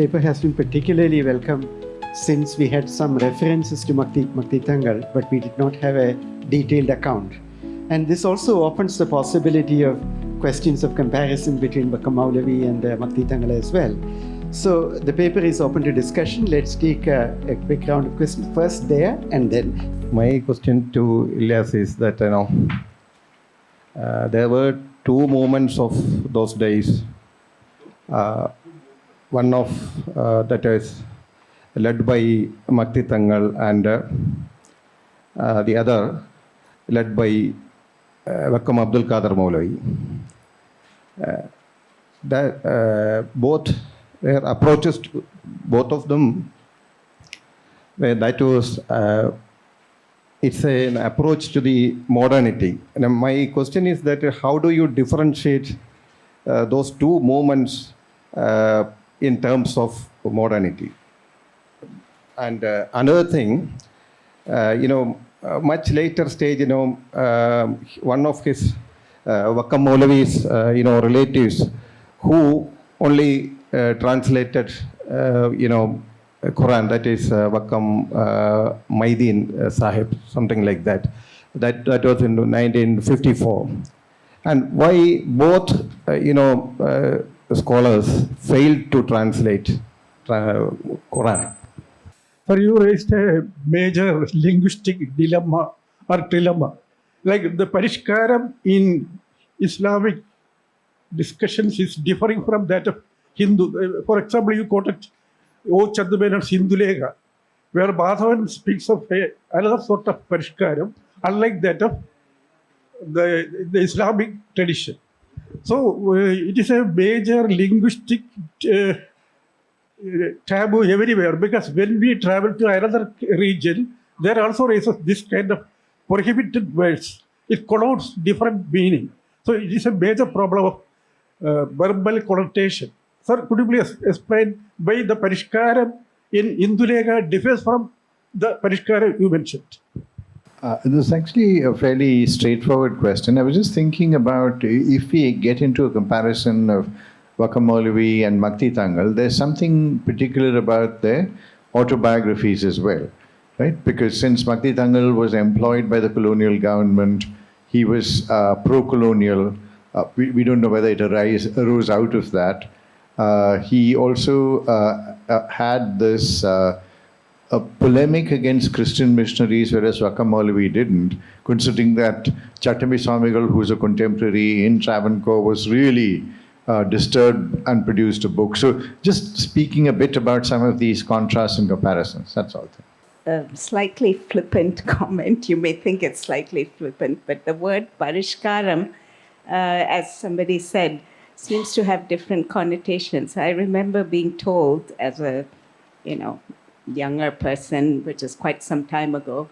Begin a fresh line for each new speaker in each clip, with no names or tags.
paper has been particularly welcome since we had some references to Makti Tangal, but we did not have a detailed account. And this also opens the possibility of questions of comparison between Vakkom Moulavi and Makti Tangal as well. So the paper is open to discussion. Let's take a quick round of questions first there and then.
My question to Ilyas is that, there were two moments of those days. One of that is led by Makti Tangal and the other led by Vakkom Abdul Qadir Moulavi. Both their approaches to both of them, that was it's an approach to the modernity. And my question is that how do you differentiate those two movements in terms of modernity? And another thing, much later stage, one of his Vakkom Moulavi's, relatives who only translated, Quran, that is Vakkom Maideen Sahib, something like that. That was in 1954. And why both, scholars failed to translate Quran?
Sir, you raised a major linguistic dilemma or trilemma. Like the Parishkaram in Islamic discussions is differing from that of Hindu. For example, you quoted O. Chandumenon's Hindulega, where Madhavan speaks of another sort of Parishkaram, unlike that of the Islamic tradition. So it is a major linguistic taboo everywhere, because when we travel to another region, there also raises this kind of prohibited words. It connotes different meaning. So it is a major problem of verbal connotation. Sir, could you please explain why the Parishkaram in Indulega differs from the Parishkaram you mentioned?
This is actually a fairly straightforward question. I was just thinking about if we get into a comparison of Vakkom Moulavi and Makti Tangal, there's something particular about their autobiographies as well, right? Because since Makti Tangal was employed by the colonial government, he was pro-colonial. We don't know whether it arose out of that. He also had this a polemic against Christian missionaries, whereas Vakkom Moulavi didn't, considering that Chattami Swamigal, who's a contemporary in Travancore, was really disturbed and produced a book. So just speaking a bit about some of these contrasts and comparisons, that's all.
A slightly flippant comment. You may think it's slightly flippant, but the word Parishkaram, as somebody said, seems to have different connotations. I remember being told as a, younger person, which is quite some time ago,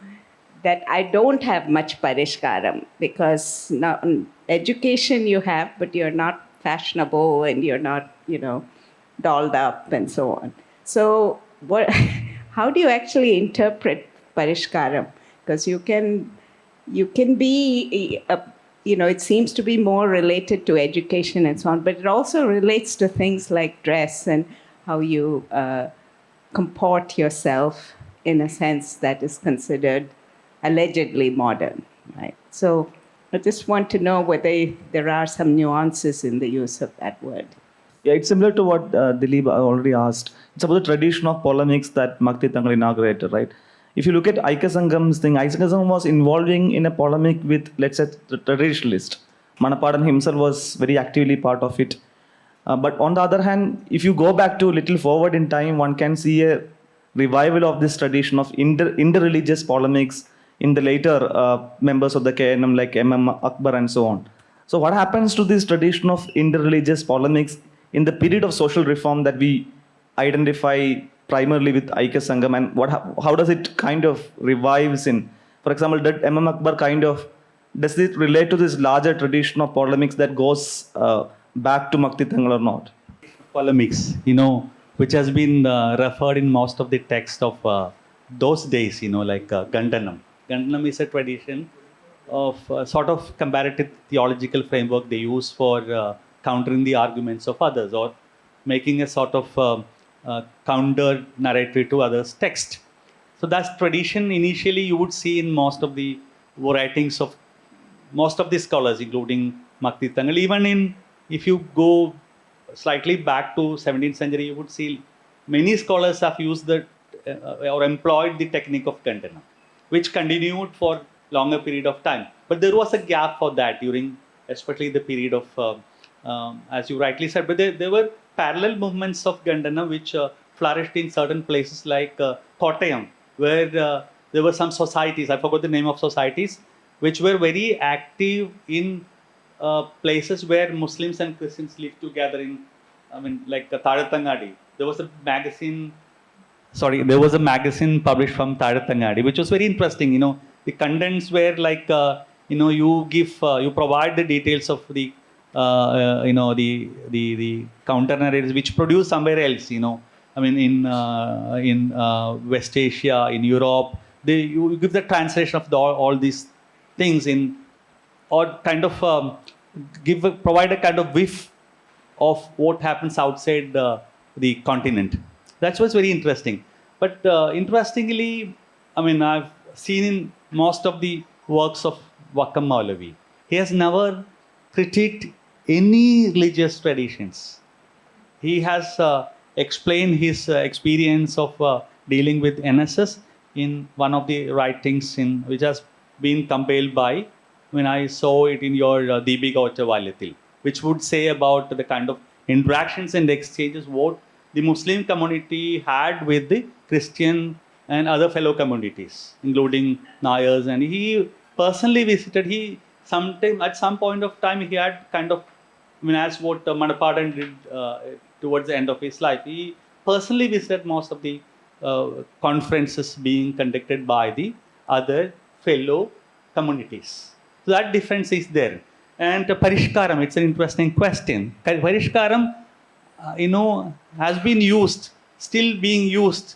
that I don't have much Parishkaram, because now education you have, but you're not fashionable and you're not, dolled up and so on. So how do you actually interpret Parishkaram? Because you can be, it seems to be more related to education and so on, but it also relates to things like dress and how you comport yourself in a sense that is considered allegedly modern, right? So I just want to know whether there are some nuances in the use of that word.
Yeah, it's similar to what Dilip already asked. It's about the tradition of polemics that Makti Tangal inaugurated, right? If you look at Aika Sangam's thing, Aika Sangam was involving in a polemic with, let's say, the traditionalist. Manapadam himself was very actively part of it. But on the other hand, if you go back to a little forward in time, one can see a revival of this tradition of interreligious polemics in the later members of the KNM like M.M. Akbar and so on. So what happens to this tradition of interreligious polemics in the period of social reform that we identify primarily with Aika Sangam, and how does it kind of revives in, for example, did M.M. Akbar does it relate to this larger tradition of polemics that goes back to Makti Tangal or not?
Polemics, which has been referred in most of the text of those days, like Gandanam. Gandanam is a tradition of sort of comparative theological framework they use for countering the arguments of others, or making a sort of counter narrative to others' text. So that's tradition initially you would see in most of the writings of most of the scholars, including Makti Tangal. Even in, if you go slightly back to 17th century, you would see many scholars have used the or employed the technique of Kandana, which continued for longer period of time. But there was a gap for that during, especially the period of, as you rightly said, but there were parallel movements of Gandana which flourished in certain places like Kottayam, where there were some societies, I forgot the name of societies, which were very active in places where Muslims and Christians lived together in, I mean, like Tadatangadi. There was a magazine published from Tadatangadi, which was very interesting. You know, the contents were like, you provide the details of the, the counter narratives which produce somewhere else. You know, I mean, in West Asia, in Europe, you give the translation of all these things in, or kind of provide a kind of whiff of what happens outside the continent. That was very interesting. But interestingly, I mean, I've seen in most of the works of Vakkom Moulavi, he has never critiqued any religious traditions. He has explained his experience of dealing with NSS in one of the writings which has been compiled by, when I saw it in your Deepika Ottavalathil, which would say about the kind of interactions and exchanges what the Muslim community had with the Christian and other fellow communities, including Nayars. And he personally visited, at some point of time, he had kind of, I mean, as what Manapadan did towards the end of his life, he personally visited most of the conferences being conducted by the other fellow communities. So that difference is there. And Parishkaram, it's an interesting question. Parishkaram, has been used, still being used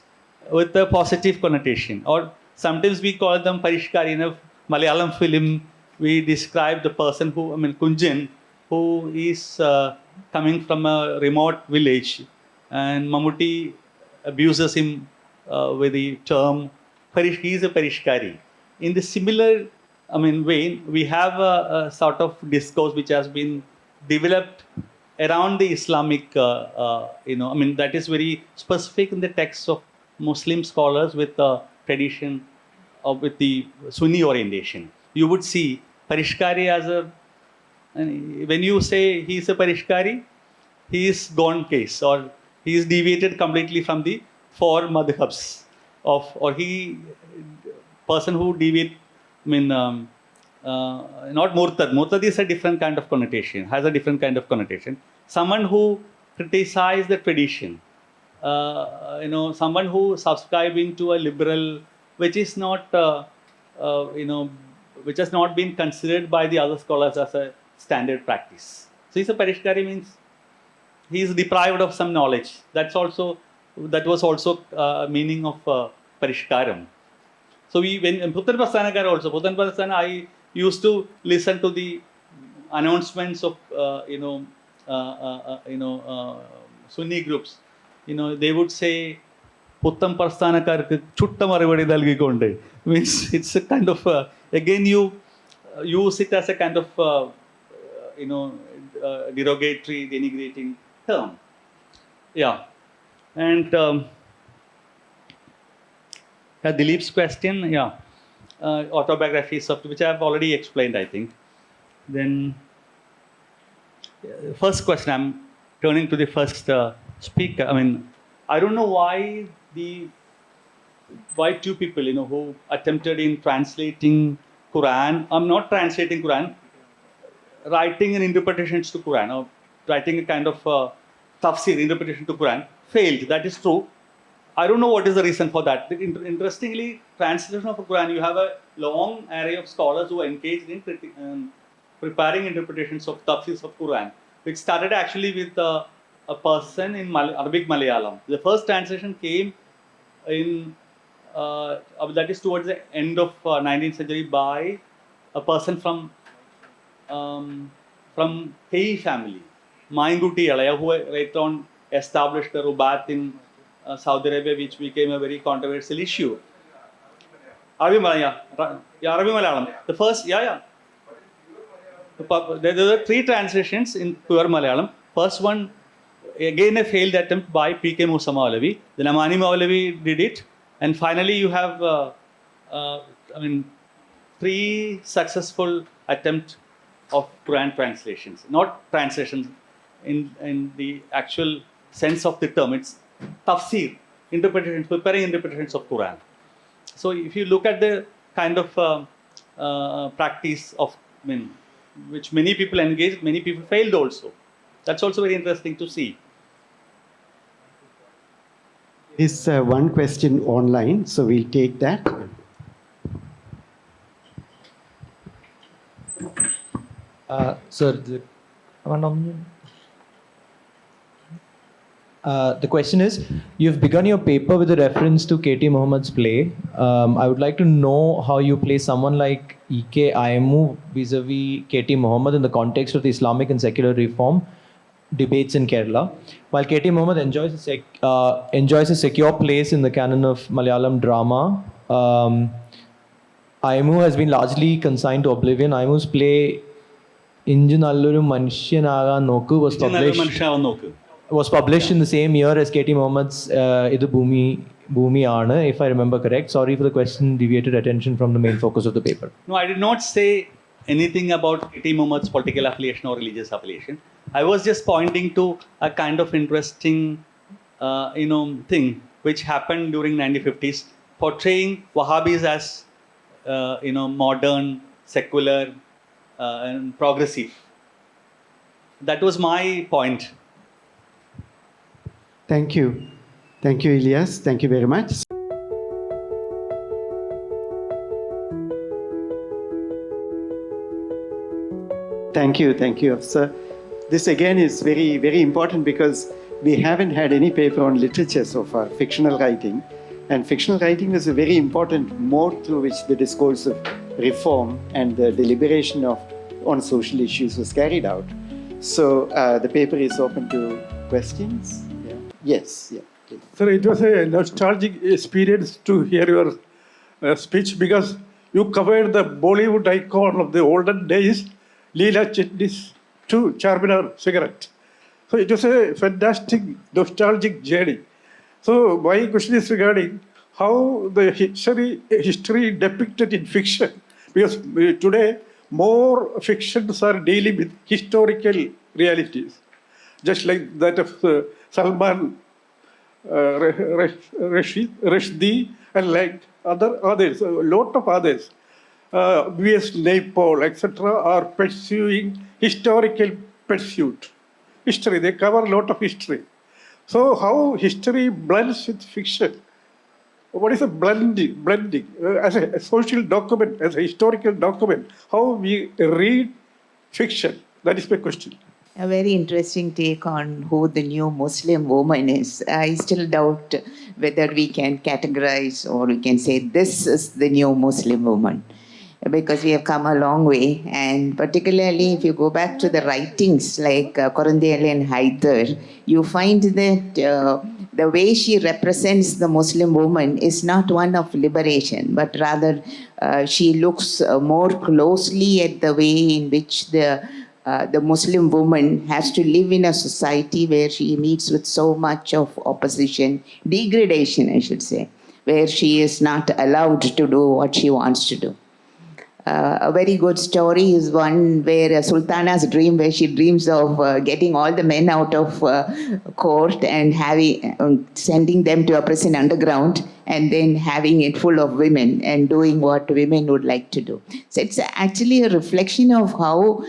with a positive connotation. Or sometimes we call them Parishkari. In a Malayalam film, we describe the person who, I mean, Kunjan, who is coming from a remote village, and Mammootty abuses him with the term, he is a Parishkari. In the similar, I mean, vein, we have a sort of discourse which has been developed around the Islamic, that is very specific in the texts of Muslim scholars with tradition or with the Sunni orientation. You would see Parishkari as when you say he is a Parishkari, he is gone case, or he is deviated completely from the four madhabs person who deviate, I mean, not Murtad. Murtad is a different kind of connotation, has a different kind of connotation. Someone who criticizes the tradition, someone who subscribing to a liberal, which is not, which has not been considered by the other scholars as a standard practice. So he's a Parishkari, means he is deprived of some knowledge. That was also meaning of Parishkaram. So when Putan Prasthana, I used to listen to the announcements of Sunni groups. They would say Putan Prasthanakarku chutta marivadi dalgikonde. Means it's a kind of again you use it as a kind of derogatory, denigrating term. Yeah, and. Dilip's question, autobiographies of which I have already explained, I think. Then, first question, I'm turning to the first speaker. I mean, I don't know why two people, who attempted in translating Quran, I'm not translating Quran, writing an interpretations to Quran, or writing a kind of tafsir, interpretation to Quran, failed. That is true. I don't know what is the reason for that. Interestingly, translation of the Quran, you have a long array of scholars who are engaged in preparing interpretations of tafsirs of Quran, which started actually with a person in Arabic Malayalam. The first translation came in, that is towards the end of 19th century by a person from Kei family, Mainguti Alaya, who later on established the Rubat in Saudi Arabia, which became a very controversial issue. Arabic Malayalam, yeah, Arabic Malayalam. The first, there were 3 translations in pure Malayalam. First one, again a failed attempt by P.K. Moulavi. Then Amani Moulavi did it. And finally you have, 3 successful attempts of Quran translations. Not translations in the actual sense of the term. It's tafsir, interpretations, preparing interpretations of Quran. So if you look at the kind of practice of, which many people engaged, many people failed also. That's also very interesting to see.
Is one question online, so we'll take that.
Sir, the question is, you've begun your paper with a reference to K.T. Muhammad's play. I would like to know how you place someone like E.K. Ayemu vis-a-vis K.T. Muhammad in the context of the Islamic and secular reform debates in Kerala. While K.T. Muhammad enjoys a secure place in the canon of Malayalam drama, Ayemu has been largely consigned to oblivion. Ayemu's play Inju Nalloru Manushyanagan Nokku was published in the same year as K.T. Muhammad's Idu Bhumi Aana, if I remember correct. Sorry for the question, deviated attention from the main focus of the paper.
No, I did not say anything about K.T. Muhammad's political affiliation or religious affiliation. I was just pointing to a kind of interesting, thing which happened during 1950s, portraying Wahhabis as, modern, secular, and progressive. That was my point.
Thank you. Thank you, Ilyas. Thank you very much. Thank you, sir. This again is very, very important because we haven't had any paper on literature so far, fictional writing. And fictional writing was a very important mode through which the discourse of reform and the deliberation on social issues was carried out. So the paper is open to questions. Yeah. Yes. Yeah. Please.
Sir, it was a nostalgic experience to hear your speech because you covered the Bollywood icon of the olden days, Leela Chetty's to Charminar cigarette. So it was a fantastic nostalgic journey. So my question is regarding how the history depicted in fiction, because today more fictions are dealing with historical realities, just like that of Salman Rushdie and like others, a lot of others. V.S. Naipaul, etc., are pursuing historical pursuit. History, they cover a lot of history. So how history blends with fiction? What is a blending? As a social document, as a historical document, how we read fiction? That is my question.
A very interesting take on who the new Muslim woman is. I still doubt whether we can categorize or we can say this is the new Muslim woman, because we have come a long way. And particularly if you go back to the writings like Korandeli and Haider, you find that the way she represents the Muslim woman is not one of liberation, but rather she looks more closely at the way in which the Muslim woman has to live in a society where she meets with so much of opposition, degradation, I should say, where she is not allowed to do what she wants to do. A very good story is one where Sultana's dream, where she dreams of getting all the men out of court and sending them to a prison underground and then having it full of women and doing what women would like to do. So it's actually a reflection of how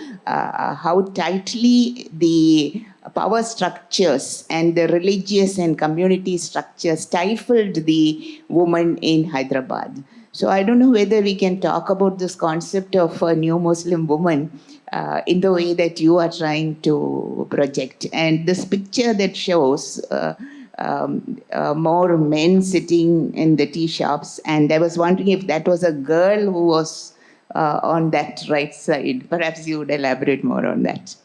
tightly the power structures and the religious and community structures stifled the woman in Hyderabad. So I don't know whether we can talk about this concept of a new Muslim woman in the way that you are trying to project. And this picture that shows more men sitting in the tea shops, and I was wondering if that was a girl who was on that right side. Perhaps you would elaborate more on that.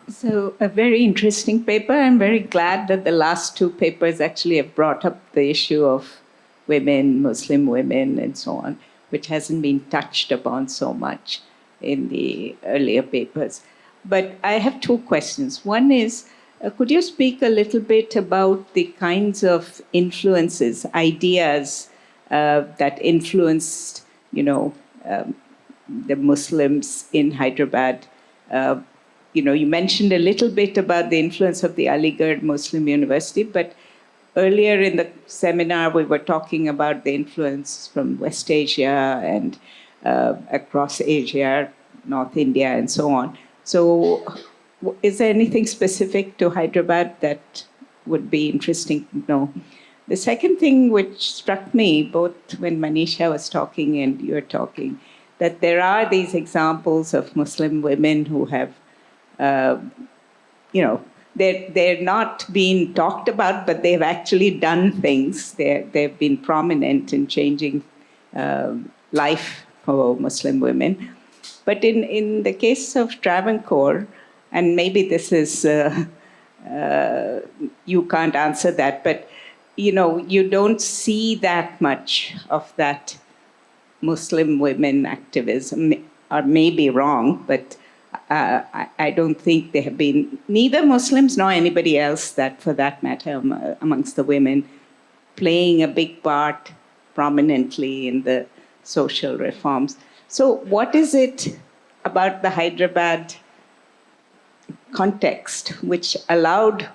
So, a very interesting paper. I'm very glad that the last two papers actually have brought up the issue of women, Muslim women, and so on, which hasn't been touched upon so much in the earlier papers. But I have two questions. One is, could you speak a little bit about the kinds of influences, ideas that influenced, the Muslims in Hyderabad? You mentioned a little bit about the influence of the Aligarh Muslim University, but earlier in the seminar, we were talking about the influence from West Asia and across Asia, North India, and so on. So, is there anything specific to Hyderabad that would be interesting to know? The second thing which struck me, both when Manisha was talking and you were talking, that there are these examples of Muslim women who have they're not being talked about, but they've actually done things. They've been prominent in changing life for Muslim women. But in the case of Travancore, and maybe this is, you can't answer that, but you don't see that much of that Muslim women activism, or maybe wrong, but I don't think there have been, neither Muslims nor anybody else, that for that matter, amongst the women, playing a big part prominently in the social reforms. So what is it about the Hyderabad context which allowed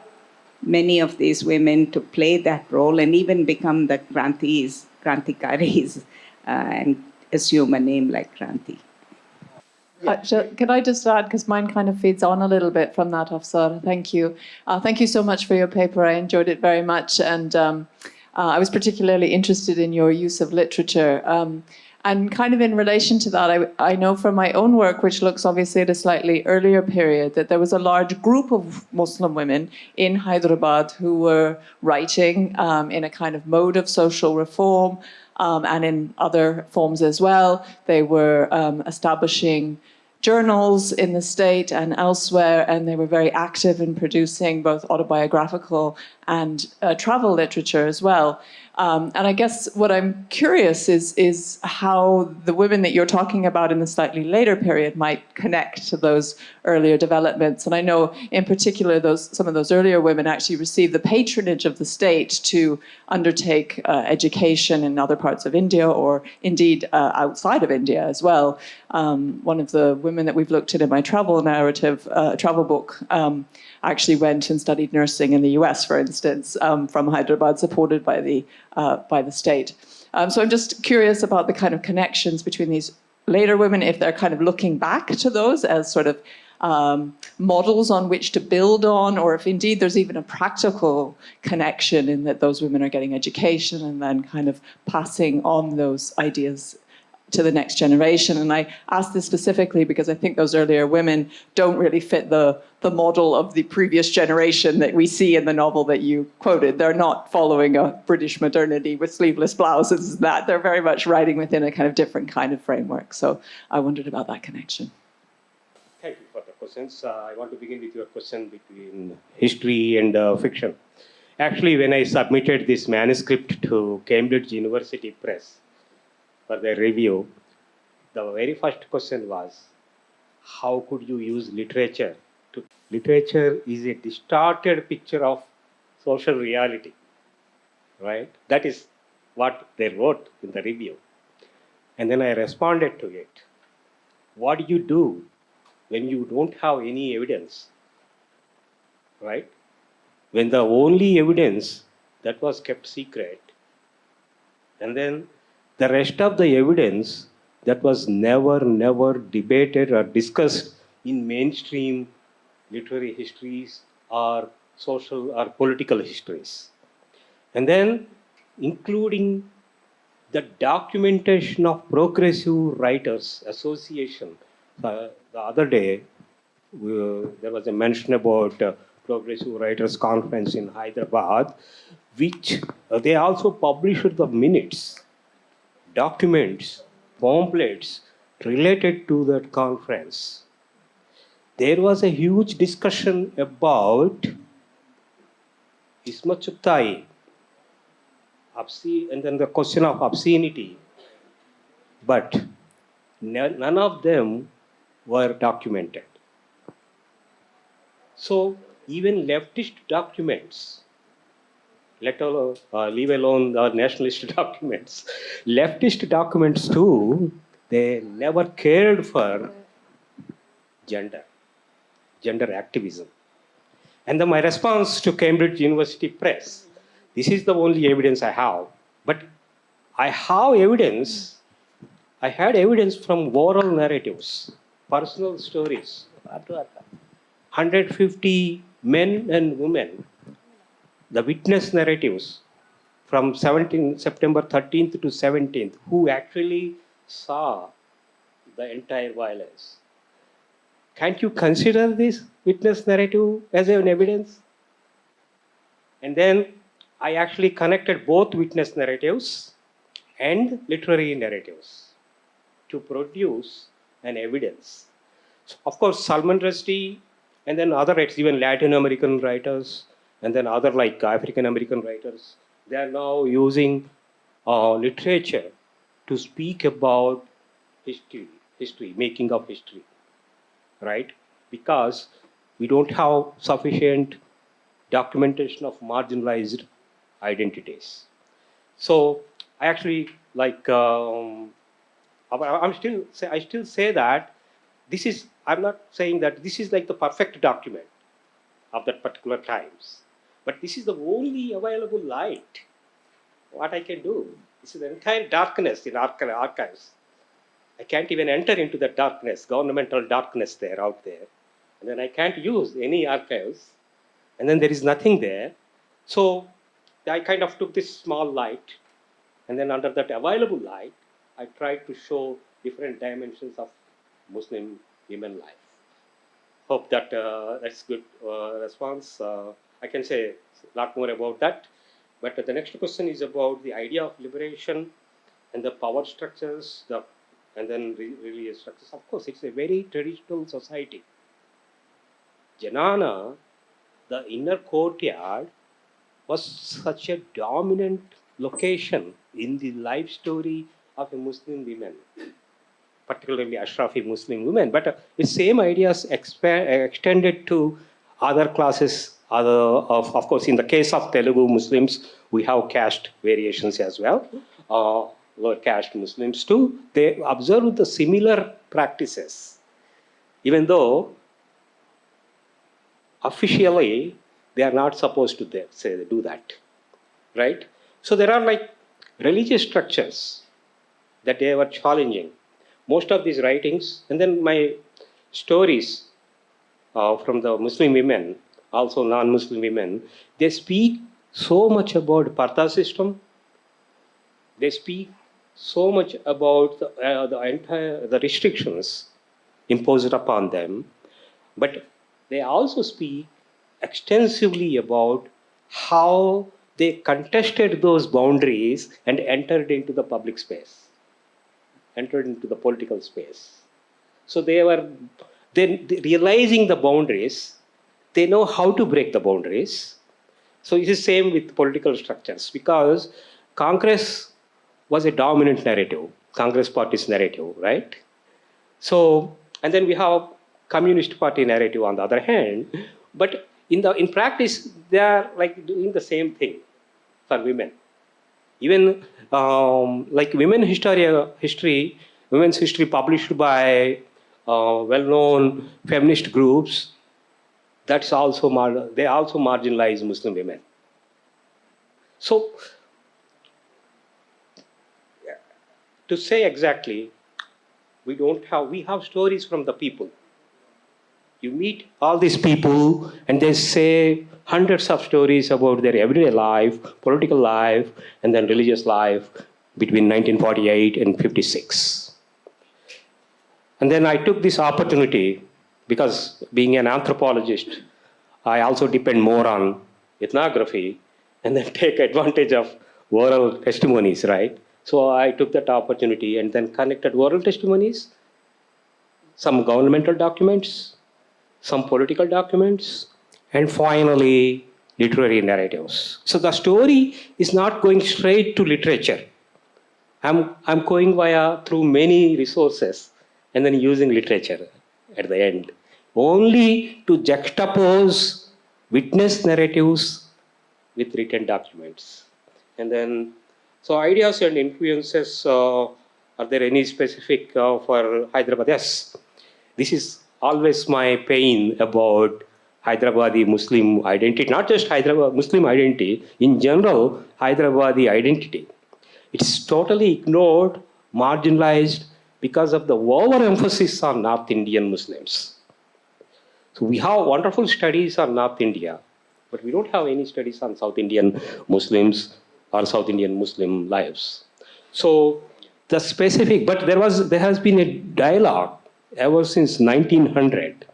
many of these women to play that role and even become the Krantikaris, and assume a name like Kranti?
Can I just add, because mine kind of feeds on a little bit from that, Afsar. Thank you. Thank you so much for your paper. I enjoyed it very much. And I was particularly interested in your use of literature. And kind of in relation to that, I know from my own work, which looks obviously at a slightly earlier period, that there was a large group of Muslim women in Hyderabad who were writing in a kind of mode of social reform, and in other forms as well. They were establishing journals in the state and elsewhere, and they were very active in producing both autobiographical and travel literature as well. And I guess what I'm curious is how the women that you're talking about in the slightly later period might connect to those earlier developments. And I know in particular some of those earlier women actually received the patronage of the state to undertake education in other parts of India, or indeed outside of India as well. One of the women that we've looked at in my travel narrative, travel book, actually went and studied nursing in the US, for instance, from Hyderabad, supported by the state. So I'm just curious about the kind of connections between these later women, if they're kind of looking back to those as sort of models on which to build on, or if indeed there's even a practical connection in that those women are getting education and then kind of passing on those ideas to the next generation. And I ask this specifically because I think those earlier women don't really fit the model of the previous generation that we see in the novel that you quoted. They're not following a British modernity with sleeveless blouses and that. They're very much writing within a kind of different kind of framework. So I wondered about that connection.
Thank you for the questions. I want to begin with your question between history and fiction. Actually, when I submitted this manuscript to Cambridge University Press for their review, the very first question was, how could you use literature? Literature is a distorted picture of social reality, right? That is what they wrote in the review. And then I responded to it. What do you do when you don't have any evidence, right? When the only evidence that was kept secret, and then the rest of the evidence that was never debated or discussed in mainstream literary histories or social or political histories. And then including the documentation of Progressive Writers Association. The other day, there was a mention about Progressive Writers Conference in Hyderabad, which they also published the minutes, documents, pamphlets related to that conference. there was a huge discussion about Isma Chuktai, and then the question of obscenity, but none of them were documented. So even leftist documents, leave alone the nationalist documents, leftist documents too, they never cared for gender activism. And then my response to Cambridge University Press, this is the only evidence I have, but I have evidence, I had evidence from oral narratives, personal stories, 150 men and women, the witness narratives from September 13th to 17th, who actually saw the entire violence. Can't you consider this witness narrative as an evidence? And then I actually connected both witness narratives and literary narratives to produce an evidence. So of course, Salman Rushdie and then other writers, even Latin American writers, and then other like African American writers, they are now using literature to speak about history, making of history, right? Because we don't have sufficient documentation of marginalized identities. So I actually like, I still say that this is, I'm not saying that this is like the perfect document of that particular times, but this is the only available light. What I can do, this is the entire darkness in archives. I can't even enter into the darkness, governmental darkness there, out there. And then I can't use any archives. And then there is nothing there. So I kind of took this small light, and then under that available light, I tried to show different dimensions of Muslim women life. Hope that that's good response. I can say a lot more about that. But the next question is about the idea of liberation and the power structures, and then religious structures. Of course, it's a very traditional society. Janana, the inner courtyard, was such a dominant location in the life story of a Muslim women, particularly Ashrafi Muslim women. But the same ideas extended to other classes. Of course, in the case of Telugu Muslims, we have caste variations as well. Lower caste Muslims too, they observe the similar practices, even though officially they are not supposed to do that, right? So there are like religious structures that they were challenging. Most of these writings, and then my stories from the Muslim women, also non-Muslim women, they speak so much about Partha system. They speak so much about the restrictions imposed upon them, but they also speak extensively about how they contested those boundaries and entered into the public space, entered into the political space. So they realizing the boundaries, they know how to break the boundaries. So it is the same with political structures, because Congress was a dominant narrative, Congress party's narrative, right? So, and then we have Communist Party narrative on the other hand, but in practice, they are like doing the same thing for women. Even like women's history published by well-known feminist groups, they also marginalize Muslim women. So, to say exactly, we have stories from the people. You meet all these people and they say hundreds of stories about their everyday life, political life, and then religious life between 1948 and 56. And then I took this opportunity, because being an anthropologist, I also depend more on ethnography, and then take advantage of oral testimonies, right? So I took that opportunity and then connected oral testimonies, some governmental documents, some political documents, and finally, literary narratives. So the story is not going straight to literature. I'm going through many resources and then using literature at the end, only to juxtapose witness narratives with written documents. And then, so ideas and influences, are there any specific for Hyderabad? Yes, this is always my pain about Hyderabadi Muslim identity, not just Hyderabad Muslim identity, in general, Hyderabadi identity. It's totally ignored, marginalized because of the overemphasis on North Indian Muslims. So we have wonderful studies on North India, but we don't have any studies on South Indian Muslims or South Indian Muslim lives. So the specific, but there has been a dialogue ever since 1900.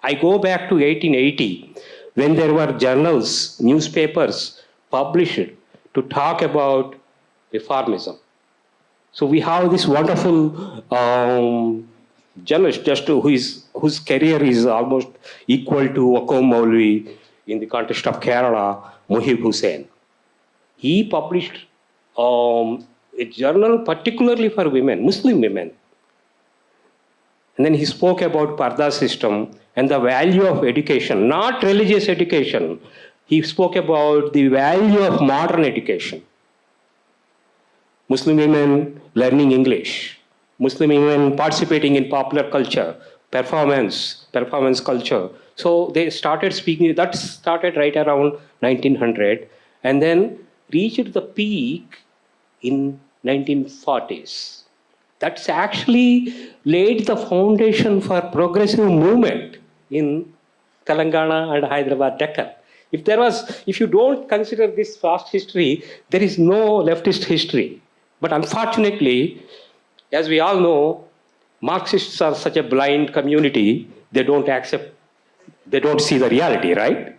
I go back to 1880 when there were journals, newspapers published to talk about reformism. So we have this wonderful journalist whose career is almost equal to Vakkom Moulavi in the context of Kerala, Muhib Hussain. He published a journal particularly for women, Muslim women. And then he spoke about Parda system and the value of education, not religious education. He spoke about the value of modern education. Muslim women learning English, Muslim women participating in popular culture, performance culture. So they started speaking, that started right around 1900 and then reached the peak in 1940s. That's actually laid the foundation for progressive movement in Telangana and Hyderabad, Deccan. If you don't consider this past history, there is no leftist history. But unfortunately, as we all know, Marxists are such a blind community, they don't see the reality, right?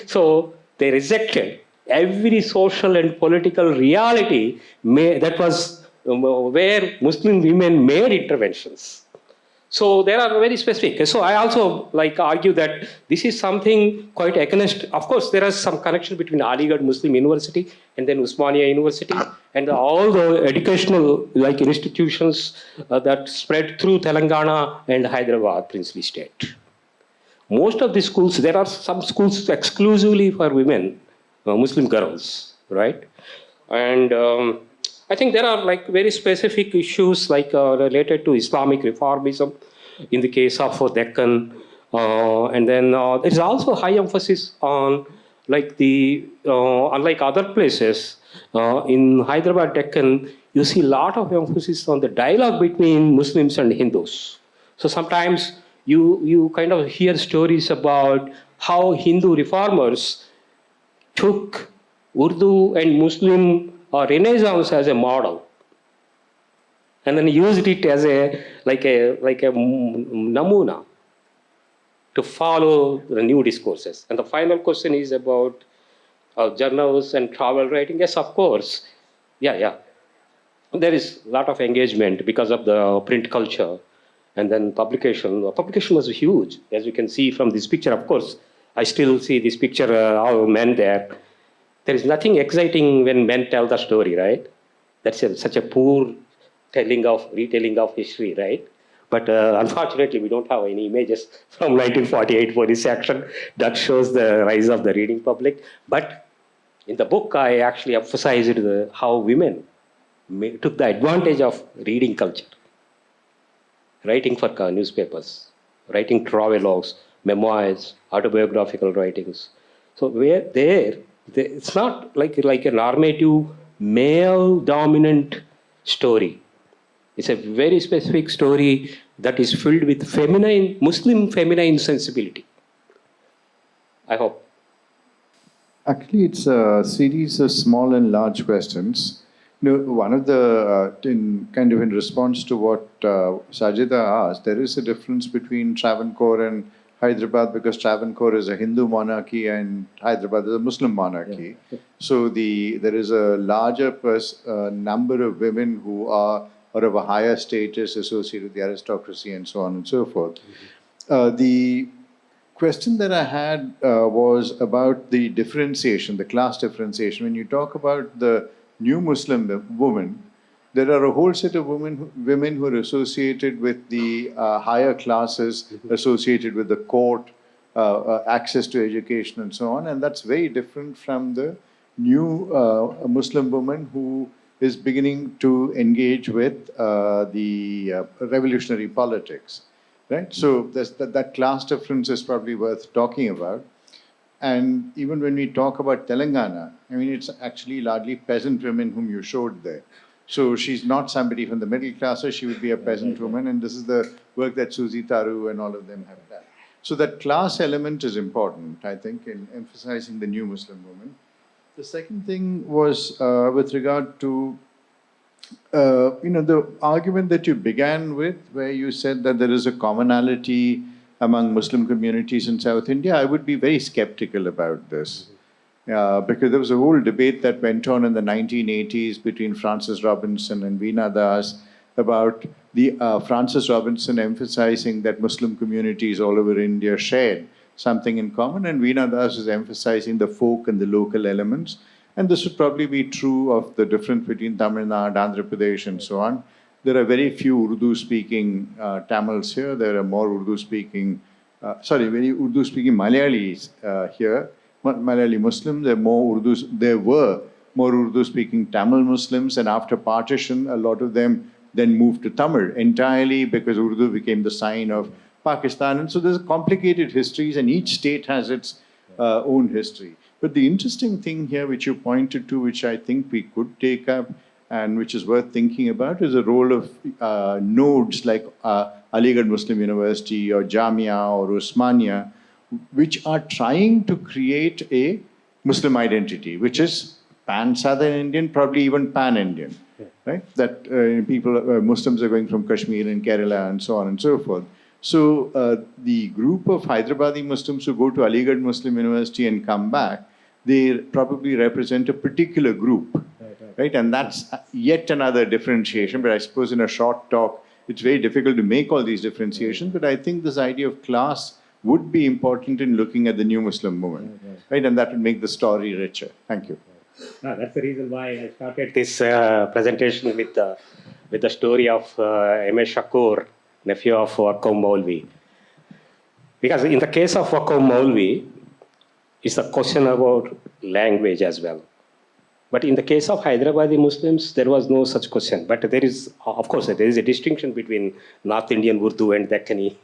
So they rejected every social and political reality that was where Muslim women made interventions. So there are very specific. So I also argue that this is something quite against. Of course, there is some connection between Aligarh Muslim University and then Usmania University and all the educational institutions that spread through Telangana and Hyderabad, princely state. Most of the schools, there are some schools exclusively for women, Muslim girls, right? And I think there are very specific issues related to Islamic reformism in the case of Deccan. And then there is also high emphasis on unlike other places, in Hyderabad, Deccan, you see a lot of emphasis on the dialogue between Muslims and Hindus. So sometimes you kind of hear stories about how Hindu reformers took Urdu and Muslim Renaissance as a model, and then used it as a namuna to follow the new discourses. And the final question is about journals and travel writing. Yes, of course. Yeah. There is a lot of engagement because of the print culture, and then publication. Publication was huge, as you can see from this picture. Of course, I still see this picture, all men there. There is nothing exciting when men tell the story, right? That's such a poor retelling of history, right? But unfortunately, we don't have any images from 1948 police action that shows the rise of the reading public. But in the book, I actually emphasized how women took the advantage of reading culture, writing for newspapers, writing travelogues, memoirs, autobiographical writings. So it's not like a normative male-dominant story. It's a very specific story that is filled with Muslim feminine sensibility. I hope.
Actually, it's a series of small and large questions. One of the, in response to what Sajida asked, there is a difference between Travancore and Hyderabad because Travancore is a Hindu monarchy and Hyderabad is a Muslim monarchy. Yeah. So there is a larger number of women who are of a higher status associated with the aristocracy and so on and so forth. question that I had was about the differentiation, the class differentiation. When you talk about the new Muslim woman, there are a whole set of women who are associated with the higher classes, associated with the court, access to education and so on. And that's very different from the new Muslim woman who is beginning to engage with the revolutionary politics. Right? So that class difference is probably worth talking about. And even when we talk about Telangana, I mean, it's actually largely peasant women whom you showed there. So she's not somebody from the middle classes, she would be a peasant woman. And this is the work that Suzy Taru and all of them have done. So that class element is important, I think, in emphasizing the new Muslim woman. The second thing was with regard to the argument that you began with, where you said that there is a commonality among Muslim communities in South India, I would be very skeptical about this. Because there was a whole debate that went on in the 1980s between Francis Robinson and Veena Das about the Francis Robinson emphasizing that Muslim communities all over India shared something in common, and Veena Das is emphasizing the folk and the local elements. And this would probably be true of the difference between Tamil Nadu, Andhra Pradesh, and so on. There are very few Urdu-speaking Tamils here. There are more Urdu-speaking, very Urdu-speaking Malayalis here. Malayali Muslims. There were more Urdu-speaking Tamil Muslims, and after partition, a lot of them then moved to Tamil entirely because Urdu became the sign of Pakistan. And so there's complicated histories, and each state has its own history. But the interesting thing here, which you pointed to, which I think we could take up and which is worth thinking about, is the role of nodes like Aligarh Muslim University or Jamia or Osmania, which are trying to create a Muslim identity, which is pan-Southern Indian, probably even pan-Indian, right? That Muslims are going from Kashmir and Kerala and so on and so forth. So the group of Hyderabadi Muslims who go to Aligarh Muslim University and come back, they probably represent a particular group, right? And that's yet another differentiation. But I suppose in a short talk, it's very difficult to make all these differentiations. But I think this idea of class would be important in looking at the new Muslim movement, right? And that would make the story richer. Thank you.
That's the reason why I started this presentation with the story of M.A. Shakur, nephew of Vakkom Moulavi. Because in the case of Vakkom Moulavi, it's a question about language as well. But in the case of Hyderabadi Muslims, there was no such question. But there is, of course, there is a distinction between North Indian Urdu and Deccani,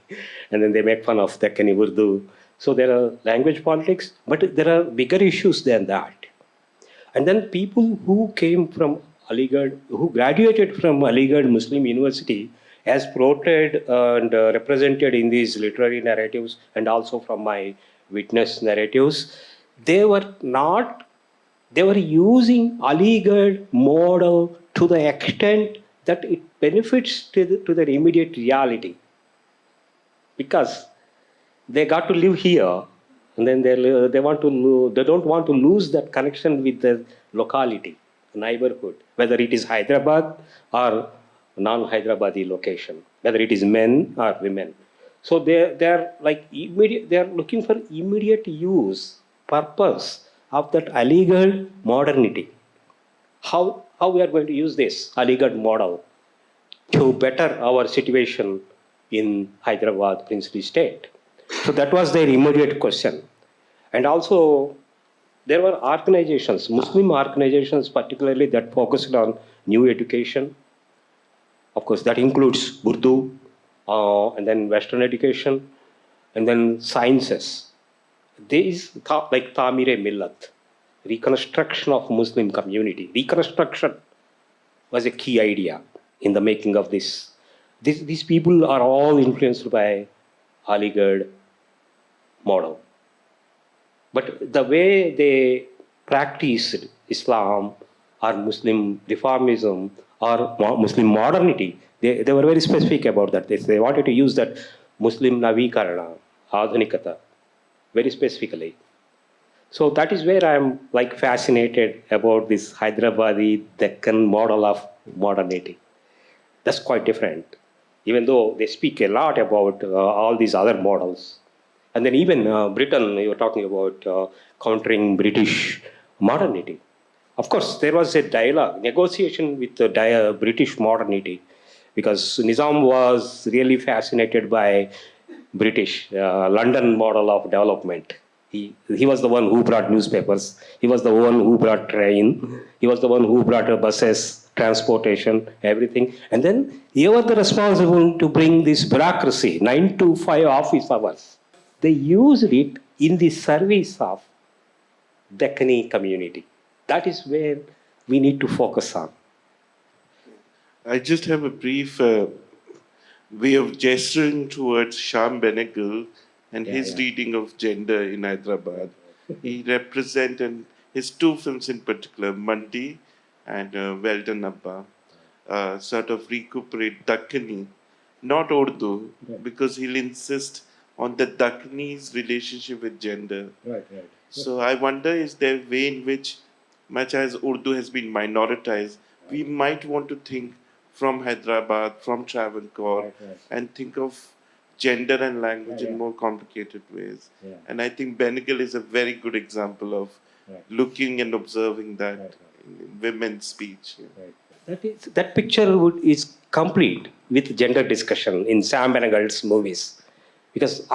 and then they make fun of Deccani Urdu. So there are language politics, but there are bigger issues than that. And then people who came from Aligarh, who graduated from Aligarh Muslim University, as portrayed and represented in these literary narratives and also from my witness narratives, they were using Aligarh model to the extent that it benefits to their immediate reality. Because they got to live here, and then they don't want to lose that connection with the locality, neighborhood, whether it is Hyderabad or non-Hyderabadi location, whether it is men or women. So they're looking for immediate use, purpose of that Aligarh modernity. How we are going to use this Aligarh model to better our situation in Hyderabad princely state. So that was their immediate question. And also there were organizations, Muslim organizations particularly, that focused on new education. Of course, that includes Urdu, and then Western education, and then sciences. These like Tamire Millat, reconstruction of Muslim community. Reconstruction was a key idea in the making of this. These people are all influenced by Aligarh model. But the way they practiced Islam or Muslim reformism or Muslim modernity, they were very specific about that. They wanted to use that Muslim Navikarana, Adhunikata, very specifically. So that is where I'm fascinated about this Hyderabadi Deccan model of modernity. That's quite different, even though they speak a lot about all these other models. And then even Britain, you were talking about countering British modernity. Of course, there was a dialogue, negotiation with the British modernity, because Nizam was really fascinated by British London model of development. He was the one who brought newspapers. He was the one who brought train. He was the one who brought buses, transportation, everything. And then he was the responsible to bring this bureaucracy, 9 to 5 office hours. They used it in the service of Deccani community. That is where we need to focus on.
I just have a brief way of gesturing towards Shyam Benegal and his reading of gender in Hyderabad. He represented his two films in particular, Mandi and Well Done Abba, sort of recuperate Dakkani, not Urdu, because he'll insist on the Dakkani's relationship with gender.
Right.
So I wonder, is there a way in which, much as Urdu has been minoritized, we might want to think from Hyderabad, from Travancore, and think of gender and language in more complicated ways. And I think Benegal is a very good example of looking and observing that in women's speech.
That picture is complete with gender discussion in Sam Benegal's movies. Because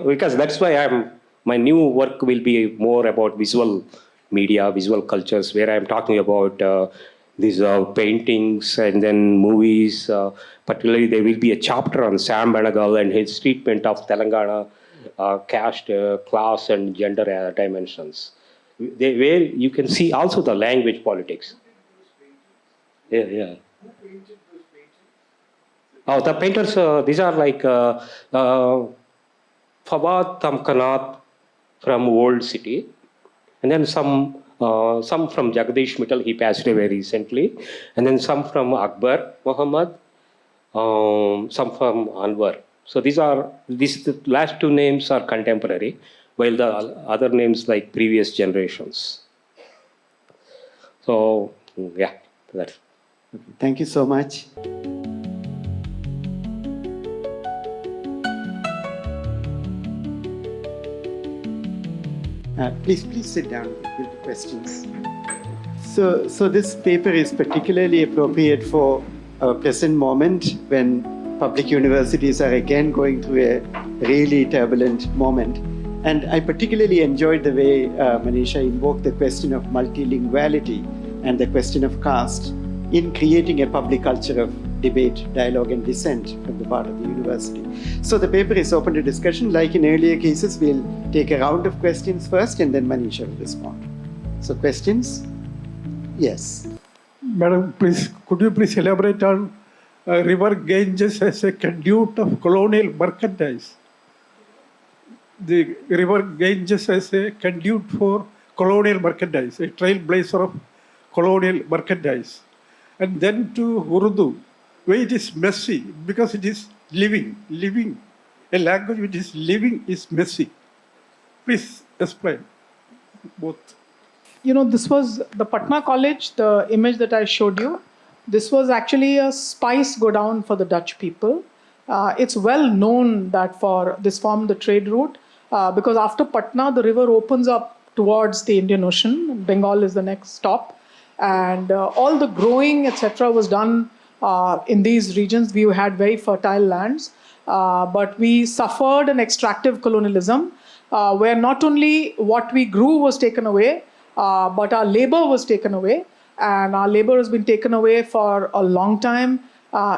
because that's why my new work will be more about visual media, visual cultures, where I'm talking about these paintings and then movies. Particularly, there will be a chapter on Sam Benegal and his treatment of Telangana caste, class, and gender dimensions, where you can see also the language politics. Yeah. Oh, the painters, these are like Fawad Tamkanat from Old City, and then some from Jagdish Mittal, he passed away recently, and then some from Akbar Muhammad, some from Anwar. So these the last two names are contemporary, while the other names like previous generations. So yeah, that's.
Thank you so much. Please sit down with the questions. So this paper is particularly appropriate for a present moment when public universities are again going through a really turbulent moment. And I particularly enjoyed the way Manisha invoked the question of multilinguality and the question of caste in creating a public culture of debate, dialogue, and dissent from the part of the university. So the paper is open to discussion. Like in earlier cases, we'll take a round of questions first and then Manisha will respond. So questions? Yes.
Madam, please, could you please elaborate on River Ganges as a conduit of colonial merchandise? The River Ganges as a conduit for colonial merchandise, a trailblazer of colonial merchandise. And then to Urdu, where it is messy, because it is living. A language which is living is messy. Please explain both.
This was the Patna College, the image that I showed you. This was actually a spice go down for the Dutch people. It's well known that this formed the trade route because after Patna, the river opens up towards the Indian Ocean. Bengal is the next stop. And all the growing, etc., was done in these regions. We had very fertile lands, but we suffered an extractive colonialism where not only what we grew was taken away, but our labor was taken away. And our labor has been taken away for a long time.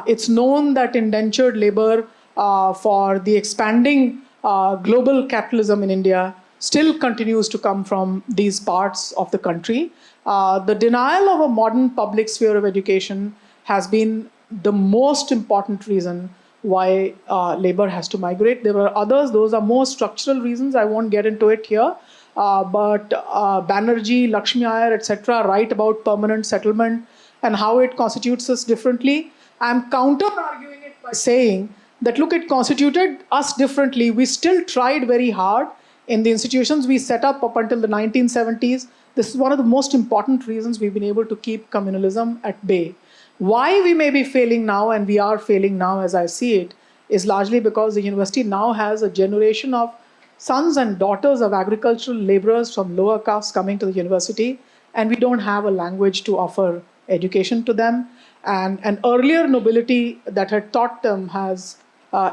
It's known that indentured labor for the expanding global capitalism in India still continues to come from these parts of the country. The denial of a modern public sphere of education has been the most important reason why labor has to migrate. There are others, those are more structural reasons. I won't get into it here. But Banerjee, Lakshmi Iyer, etc., write about permanent settlement and how it constitutes us differently. I'm counter-arguing it by saying that, look, it constituted us differently. We still tried very hard in the institutions we set up until the 1970s. This is one of the most important reasons we've been able to keep communalism at bay. Why we may be failing now, and we are failing now as I see it, is largely because the university now has a generation of sons and daughters of agricultural laborers from lower castes coming to the university, and we don't have a language to offer education to them. And an earlier nobility that had taught them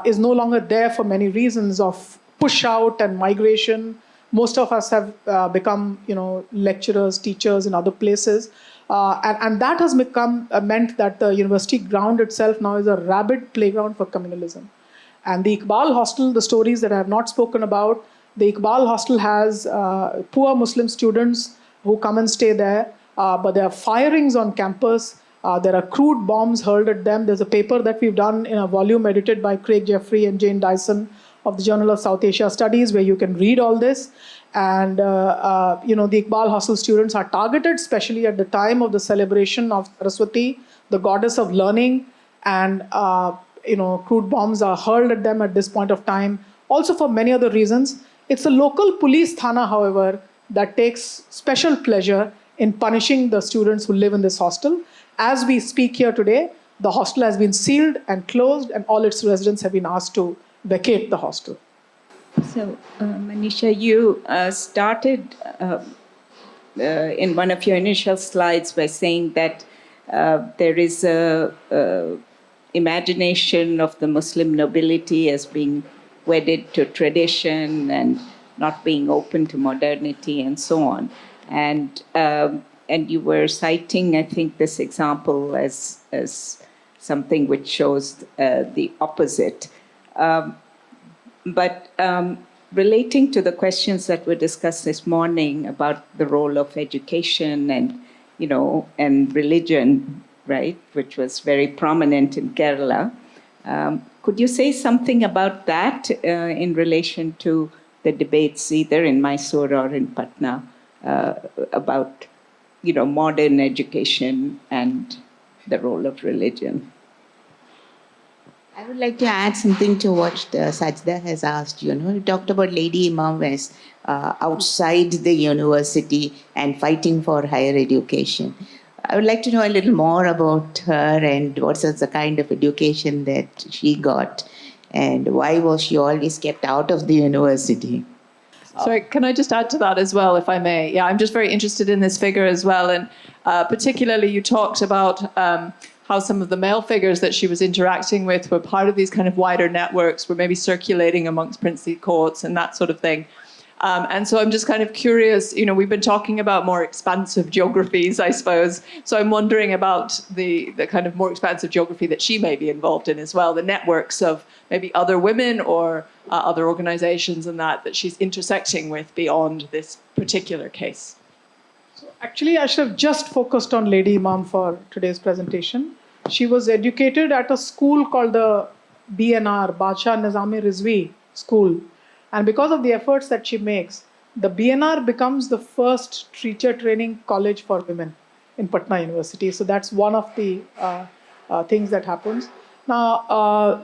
is no longer there for many reasons of push out and migration. Most of us have become, lecturers, teachers in other places. And that has meant that the university ground itself now is a rabid playground for communalism. And the Iqbal hostel, the stories that I have not spoken about, the Iqbal hostel has poor Muslim students who come and stay there, but there are firings on campus. There are crude bombs hurled at them. There's a paper that we've done in a volume edited by Craig Jeffrey and Jane Dyson of the Journal of South Asia Studies, where you can read all this. And, the Iqbal hostel students are targeted, especially at the time of the celebration of Saraswati, the goddess of learning. And, crude bombs are hurled at them at this point of time. Also for many other reasons. It's the local police thana, however, that takes special pleasure in punishing the students who live in this hostel. As we speak here today, the hostel has been sealed and closed, and all its residents have been asked to vacate the hostel.
So, Manisha, you started in one of your initial slides by saying that there is a imagination of the Muslim nobility as being wedded to tradition and not being open to modernity and so on. And you were citing, I think, this example as something which shows the opposite. But relating to the questions that were discussed this morning about the role of education and, and religion, right, which was very prominent in Kerala, could you say something about that in relation to the debates either in Mysore or in Patna about, modern education and the role of religion?
I would like to add something to what Sajda has asked. You talked about Lady Imam as outside the university and fighting for higher education. I would like to know a little more about her and what was the kind of education that she got and why was she always kept out of the university?
Sorry, can I just add to that as well, if I may? Yeah, I'm just very interested in this figure as well. And particularly you talked about how some of the male figures that she was interacting with were part of these kind of wider networks, were maybe circulating amongst princely courts and that sort of thing. And so I'm just kind of curious, we've been talking about more expansive geographies, I suppose. So I'm wondering about the kind of more expansive geography that she may be involved in as well, the networks of maybe other women or other organizations and that she's intersecting with beyond this particular case.
So actually, I should have just focused on Lady Imam for today's presentation. She was educated at a school called the BNR, Badshah Nizam-e-Rizvi School. And because of the efforts that she makes, the BNR becomes the first teacher training college for women in Patna University. So that's one of the things that happens. Now,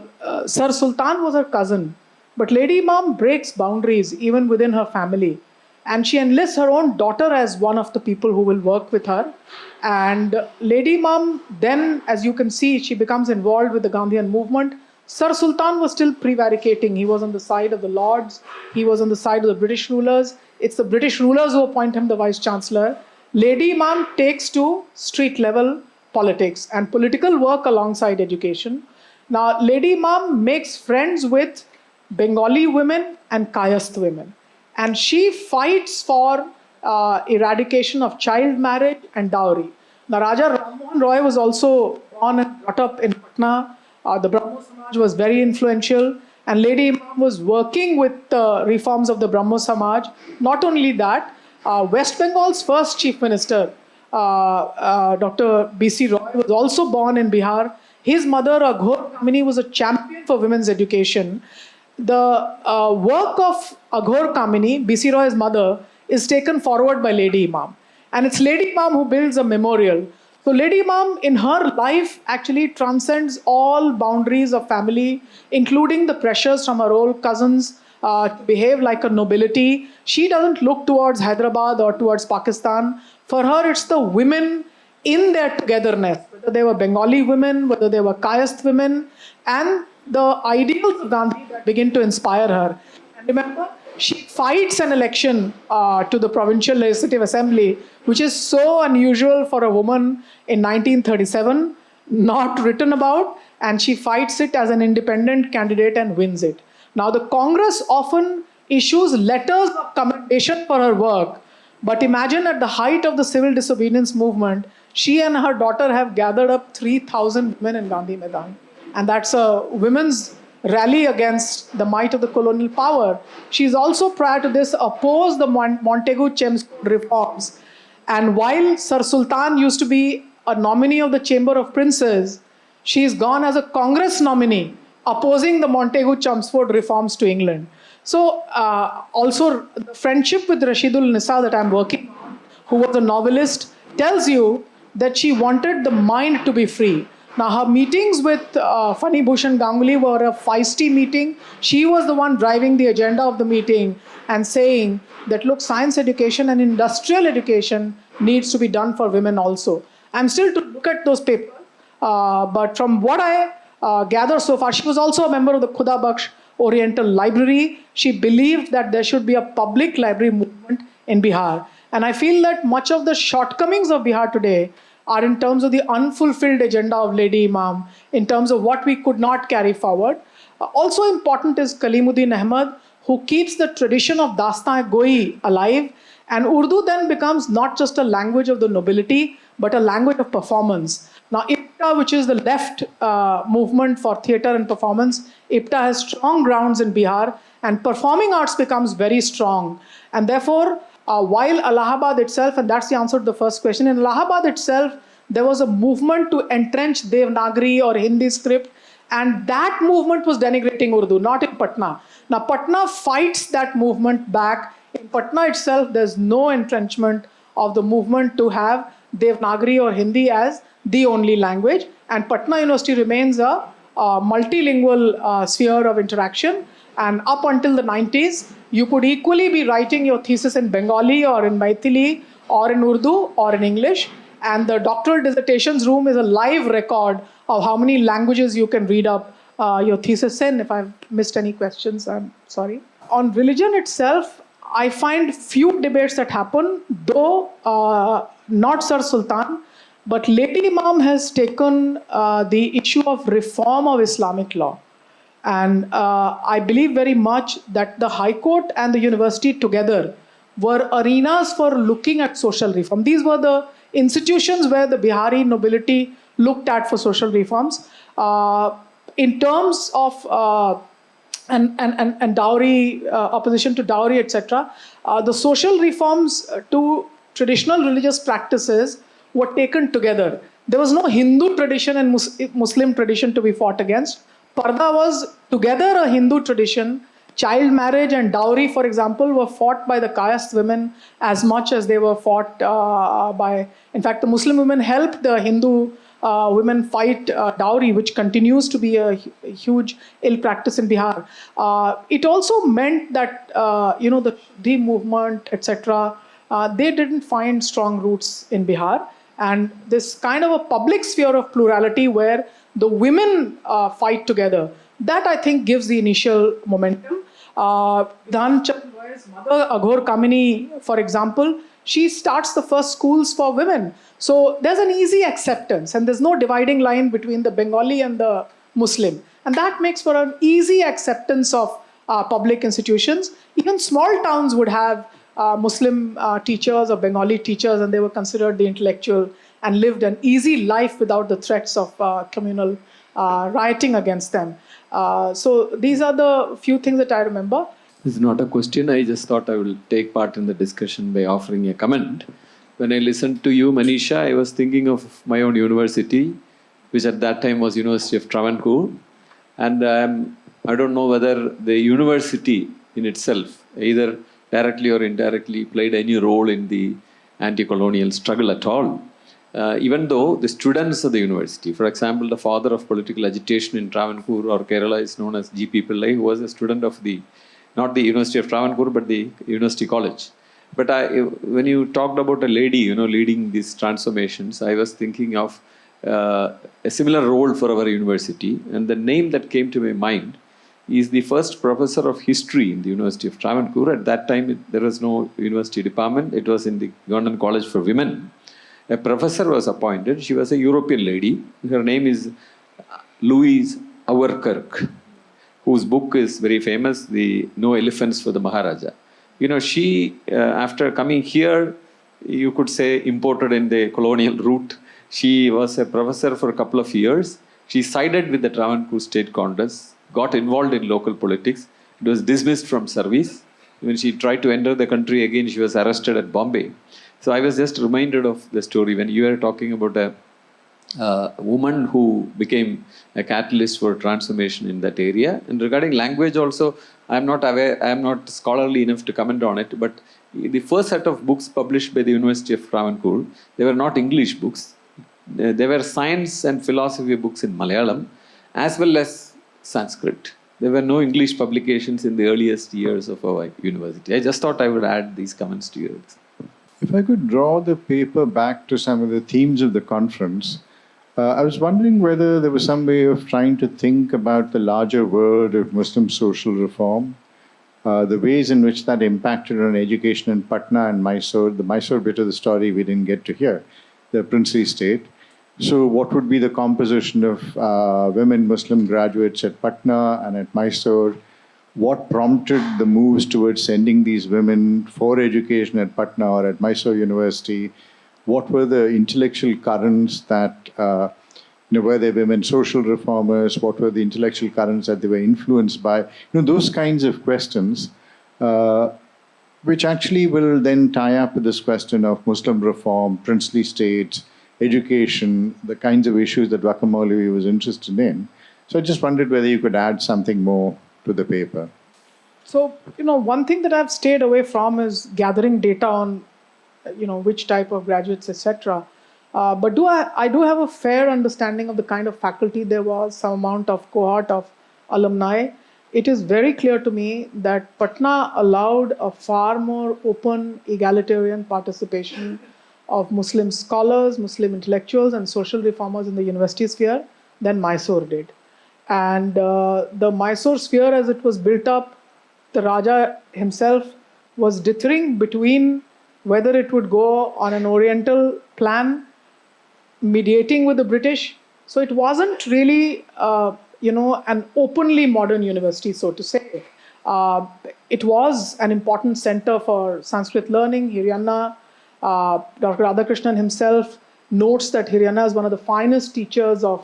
Sir Sultan was her cousin, but Lady Imam breaks boundaries even within her family. And she enlists her own daughter as one of the people who will work with her. And Lady Imam then, as you can see, she becomes involved with the Gandhian movement. Sir Sultan was still prevaricating. He was on the side of the Lords. He was on the side of the British rulers. It's the British rulers who appoint him the Vice Chancellor. Lady Imam takes to street level politics and political work alongside education. Now, Lady Imam makes friends with Bengali women and Kayast women. And she fights for eradication of child marriage and dowry. Now, Raja Ram Mohan Roy was also born and brought up in Patna. The Brahmo Samaj was very influential. And Lady Imam was working with the reforms of the Brahmo Samaj. Not only that, West Bengal's first chief minister, Dr. B.C. Roy, was also born in Bihar. His mother, Aghor Kamini, was a champion for women's education. The work of Aghor Kamini, B.C. Roy's mother, is taken forward by Lady Imam. And it's Lady Imam who builds a memorial. So Lady Imam, in her life, actually transcends all boundaries of family, including the pressures from her old cousins to behave like a nobility. She doesn't look towards Hyderabad or towards Pakistan. For her, it's the women in their togetherness, whether they were Bengali women, whether they were Kayast women, and the ideals of Gandhi that begin to inspire her. And remember, she fights an election to the Provincial Legislative Assembly, which is so unusual for a woman in 1937, not written about, and she fights it as an independent candidate and wins it. Now, the Congress often issues letters of commendation for her work, but imagine at the height of the civil disobedience movement, she and her daughter have gathered up 3,000 women in Gandhi Maidan. And that's a women's rally against the might of the colonial power. She's also, prior to this, opposed the Montagu-Chelmsford reforms. And while Sir Sultan used to be a nominee of the Chamber of Princes, she's gone as a Congress nominee, opposing the Montagu-Chelmsford reforms to England. So also the friendship with Rashidul Nisa that I'm working on, who was a novelist, tells you that she wanted the mind to be free. Now, her meetings with Fani Bhushan Ganguly were a feisty meeting. She was the one driving the agenda of the meeting and saying that, look, science education and industrial education needs to be done for women also. I'm still to look at those papers, but from what I gather so far, she was also a member of the Khuda Bakhsh Oriental Library. She believed that there should be a public library movement in Bihar. And I feel that much of the shortcomings of Bihar today are in terms of the unfulfilled agenda of Lady Imam, in terms of what we could not carry forward. Also important is Kalimuddin Ahmad, who keeps the tradition of Dastan-e-Goi alive, and Urdu then becomes not just a language of the nobility, but a language of performance. Now, IPTA, which is the left movement for theatre and performance, IPTA has strong grounds in Bihar, and performing arts becomes very strong. And therefore, while Allahabad itself, and that's the answer to the first question, in Allahabad itself, there was a movement to entrench Devanagari or Hindi script, and that movement was denigrating Urdu, not in Patna. Now, Patna fights that movement back. In Patna itself, there's no entrenchment of the movement to have Devanagari or Hindi as the only language, and Patna University remains a multilingual sphere of interaction. And up until the 90s, you could equally be writing your thesis in Bengali or in Maithili or in Urdu or in English. And the doctoral dissertations room is a live record of how many languages you can read up your thesis in. If I've missed any questions, I'm sorry. On religion itself, I find few debates that happen, though not Sir Sultan, but Lady Imam has taken the issue of reform of Islamic law. And I believe very much that the High Court and the university together were arenas for looking at social reform. These were the institutions where the Bihari nobility looked at for social reforms. In terms of and dowry, opposition to dowry, etc., the social reforms to traditional religious practices were taken together. There was no Hindu tradition and Muslim tradition to be fought against. Parda was together a Hindu tradition. Child marriage and dowry, for example, were fought by the caste women as much as they were fought by... In fact, the Muslim women helped the Hindu women fight dowry, which continues to be a huge ill practice in Bihar. It also meant that, the movement, etc., they didn't find strong roots in Bihar. And this kind of a public sphere of plurality where the women fight together, that I think gives the initial momentum. Dhan Chand Roy's mother, Aghor Kamini, for example, she starts the first schools for women. So there's an easy acceptance and there's no dividing line between the Bengali and the Muslim. And that makes for an easy acceptance of public institutions. Even small towns would have Muslim teachers or Bengali teachers, and they were considered the intellectual and lived an easy life without the threats of communal rioting against them. So these are the few things that I remember.
This is not a question. I just thought I will take part in the discussion by offering a comment. When I listened to you, Manisha, I was thinking of my own university, which at that time was University of Travancore. And I don't know whether the university in itself, either directly or indirectly, played any role in the anti-colonial struggle at all. Even though the students of the university, for example, the father of political agitation in Travancore or Kerala is known as G.P. Pillai, who was a student of the, not the University of Travancore, but the University College. But when you talked about a lady, leading these transformations, I was thinking of a similar role for our university. And the name that came to my mind He is the first professor of history in the University of Travancore. At that time, there was no university department. It was in the London College for Women. A professor was appointed. She was a European lady. Her name is Louise Auerkirk, whose book is very famous, The No Elephants for the Maharaja. You know, she, after coming here, you could say imported in the colonial route. She was a professor for a couple of years. She sided with the Travancore State Congress, got involved in local politics. It was dismissed from service. When she tried to enter the country again, she was arrested at Bombay. So I was just reminded of the story when you were talking about a woman who became a catalyst for transformation in that area. And regarding language also, I am not scholarly enough to comment on it, but the first set of books published by the University of Travancore, they were not English books. They were science and philosophy books in Malayalam, as well as Sanskrit. There were no English publications in the earliest years of our university. I just thought I would add these comments to yours.
If I could draw the paper back to some of the themes of the conference, I was wondering whether there was some way of trying to think about the larger world of Muslim social reform, the ways in which that impacted on education in Patna and Mysore. The Mysore bit of the story we didn't get to hear, the princely state. So what would be the composition of women Muslim graduates at Patna and at Mysore? What prompted the moves towards sending these women for education at Patna or at Mysore University? What were the intellectual currents that, were they women social reformers? What were the intellectual currents that they were influenced by? Those kinds of questions, which actually will then tie up with this question of Muslim reform, princely states, education, the kinds of issues that Vakkom Moulavi was interested in. So I just wondered whether you could add something more to the paper.
So, one thing that I've stayed away from is gathering data on, which type of graduates, etc. But I do have a fair understanding of the kind of faculty there was, some amount of cohort of alumni. It is very clear to me that Patna allowed a far more open, egalitarian participation of Muslim scholars, Muslim intellectuals, and social reformers in the university sphere than Mysore did. And the Mysore sphere, as it was built up, the Raja himself was dithering between whether it would go on an oriental plan, mediating with the British. So it wasn't really, an openly modern university, so to say. It was an important center for Sanskrit learning. Hiryanna, Dr. Radhakrishnan himself notes that Hiryanna is one of the finest teachers of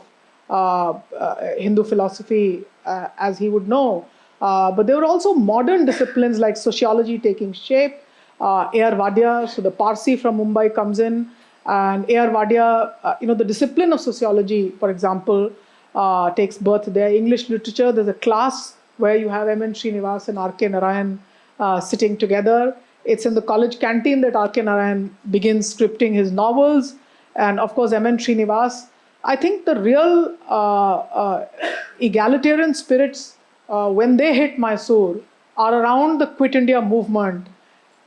Hindu philosophy, as he would know. But there were also modern disciplines like sociology taking shape. A.R. Vadya, so the Parsi from Mumbai comes in, and A.R. Vadya, the discipline of sociology, for example, takes birth there. English literature, there's a class where you have M.N. Srinivas and R.K. Narayan sitting together. It's in the college canteen that R.K. Narayan begins scripting his novels. And of course, M.N. Srinivas. I think the real egalitarian spirits, when they hit Mysore, are around the Quit India movement.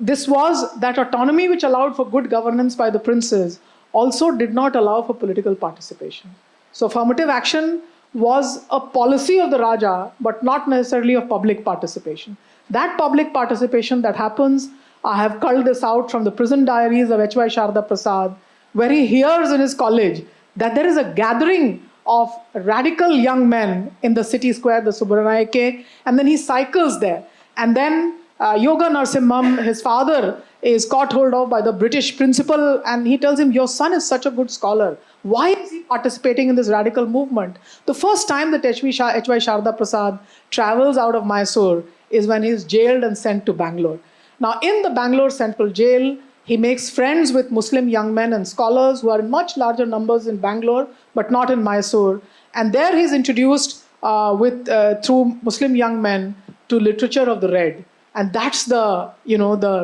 This was that autonomy which allowed for good governance by the princes, also did not allow for political participation. So affirmative action was a policy of the Raja, but not necessarily of public participation. That public participation that happens, I have culled this out from the prison diaries of H.Y. Sharda Prasad, where he hears in his college that there is a gathering of radical young men in the city square, the Subramanyake, and then he cycles there. And then Yoga Narasimham, his father, is caught hold of by the British principal, and he tells him, your son is such a good scholar. Why is he participating in this radical movement? The first time that H.Y. Sharda Prasad travels out of Mysore is when he is jailed and sent to Bangalore. Now, in the Bangalore Central Jail, he makes friends with Muslim young men and scholars who are in much larger numbers in Bangalore, but not in Mysore. And there he's introduced through Muslim young men to literature of the red. And that's the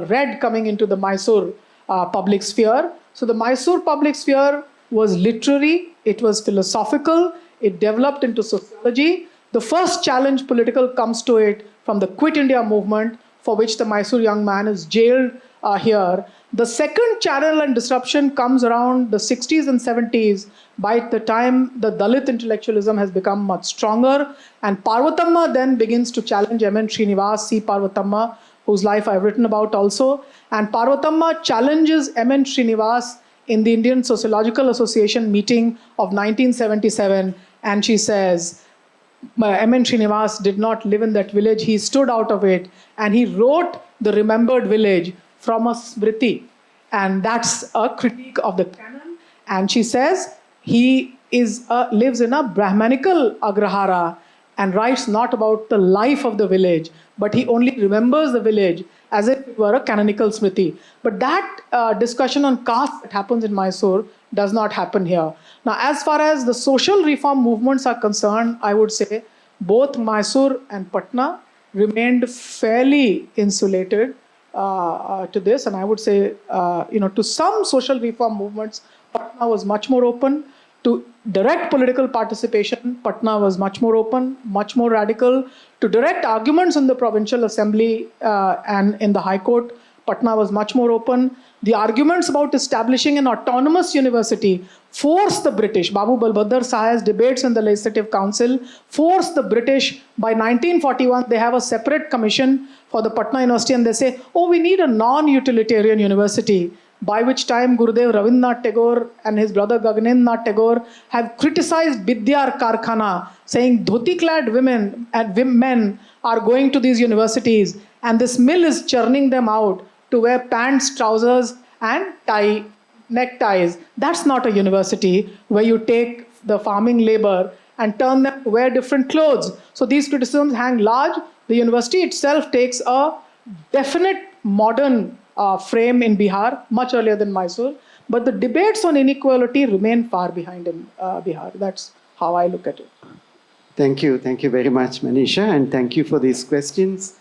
red coming into the Mysore public sphere. So the Mysore public sphere was literary, it was philosophical, it developed into sociology. The first challenge political comes to it from the Quit India movement, for which the Mysore young man is jailed here. The second channel and disruption comes around the 60s and 70s, by the time the Dalit intellectualism has become much stronger. And Parvatamma then begins to challenge M.N. Srinivas, C. Parvatamma, whose life I've written about also. And Parvatamma challenges M.N. Srinivas in the Indian Sociological Association meeting of 1977. And she says, M.N. Srinivas did not live in that village. He stood out of it. And he wrote The Remembered Village from a smriti. And that's a critique of the canon. And she says he lives in a Brahmanical Agrahara and writes not about the life of the village, but he only remembers the village as if it were a canonical smriti. But that discussion on caste that happens in Mysore does not happen here. Now, as far as the social reform movements are concerned, I would say both Mysore and Patna remained fairly insulated to this. And I would say, to some social reform movements, Patna was much more open. To direct political participation, Patna was much more open, much more radical. To direct arguments in the provincial assembly and in the High Court, Patna was much more open. The arguments about establishing an autonomous university forced the British, Babu Balbhadar Sahai's debates in the Legislative Council, forced the British. By 1941, they have a separate commission for the Patna University and they say, oh, we need a non-utilitarian university. By which time Gurudev Rabindranath Tagore and his brother Gaganendranath Tagore have criticized Bidyar Karkhana, saying dhoti-clad women and men are going to these universities and this mill is churning them out to wear pants, trousers and neckties. That's not a university where you take the farming labor and turn them to wear different clothes. So these criticisms hang large. The university itself takes a definite modern frame in Bihar, much earlier than Mysore. But the debates on inequality remain far behind in Bihar. That's how I look at it.
Thank you. Thank you very much, Manisha. And thank you for these questions.